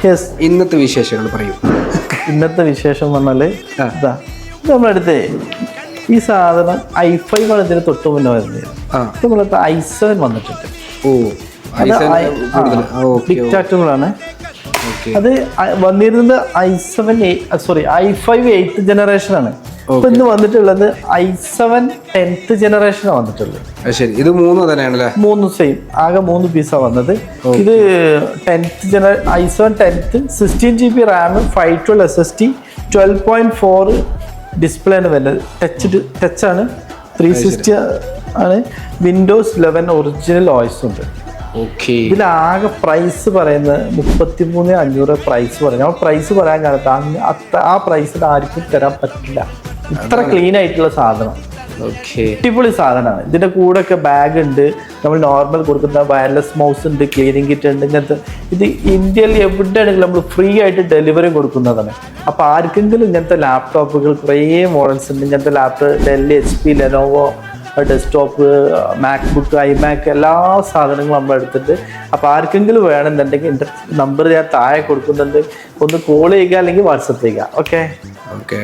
Yes, ഇന്നത്തെ വിശേഷങ്ങൾ പറയൂ. ഇന്നത്തെ വിശേഷം പറഞ്ഞാല് ഇതാ, ഇത് നമ്മളടുത്ത് ഈ സാധനം i5 ആണ് ഇതിന് തൊട്ട് മുന്നേ വരുന്നത്. നമ്മളടുത്ത് i7 വന്നിട്ടുണ്ട്. ഓ, ഡിക്റ്റാറ്റബിളാണ് അത്. വന്നിരുന്നത് i5 8th ജനറേഷൻ ആണ്. ഇപ്പൊ ഇന്ന് വന്നിട്ടുള്ളത് i7 10th ജനറേഷനാണ് വന്നിട്ടുള്ളത്. ശരി, ഇത് മൂന്നും തന്നെയാണല്ലേ? മൂന്ന് സെയിം, ആകെ 3 പീസാ വന്നത്. ഇത് 10th i7 10th 16GB RAM 512 SSD 12.4 display ആണ് വരുന്നത്. ടച്ചാണ്, 360 ആണ്. വിൻഡോസ് 11 ഒറിജിനൽ ഓയിസ് ഉണ്ട്. ഇതിലാകെ പ്രൈസ് പറയുന്നത് 33,500 പ്രൈസ് പറയുന്നത്. ആ പ്രൈസ് പറയാൻ കാലത്ത് ആ പ്രൈസിൽ ആർക്കും തരാൻ പറ്റില്ല. ഇത്ര ക്ലീൻ ആയിട്ടുള്ള സാധനം, അടിപൊളി സാധനമാണ്. ഇതിന്റെ കൂടെ ഒക്കെ ബാഗ് ഉണ്ട്, നമ്മൾ നോർമൽ കൊടുക്കുന്ന വയർലെസ് മൗസ് ഉണ്ട്, ക്ലീനിങ് കിറ്റ് ഉണ്ട്. ഇങ്ങനത്തെ ഇത് ഇന്ത്യയിൽ എവിടെയാണെങ്കിലും നമ്മൾ ഫ്രീ ആയിട്ട് ഡെലിവറി കൊടുക്കുന്നതാണ്. അപ്പോൾ ആർക്കെങ്കിലും ഇങ്ങനത്തെ ലാപ്ടോപ്പുകൾ കുറേ മോഡൽസ് ഉണ്ട്. ഇങ്ങനത്തെ laptop del, HP, Lenovo, desktop, MacBook, iMac എല്ലാ സാധനങ്ങളും നമ്മൾ എടുത്തിട്ട്, അപ്പോൾ ആർക്കെങ്കിലും വേണമെന്നുണ്ടെങ്കിൽ എൻ്റെ നമ്പർ ഞാൻ താഴെ കൊടുക്കുന്നുണ്ട്. ഒന്ന് കോൾ ചെയ്യുക അല്ലെങ്കിൽ വാട്സപ്പ് ചെയ്യുക. ഓക്കെ.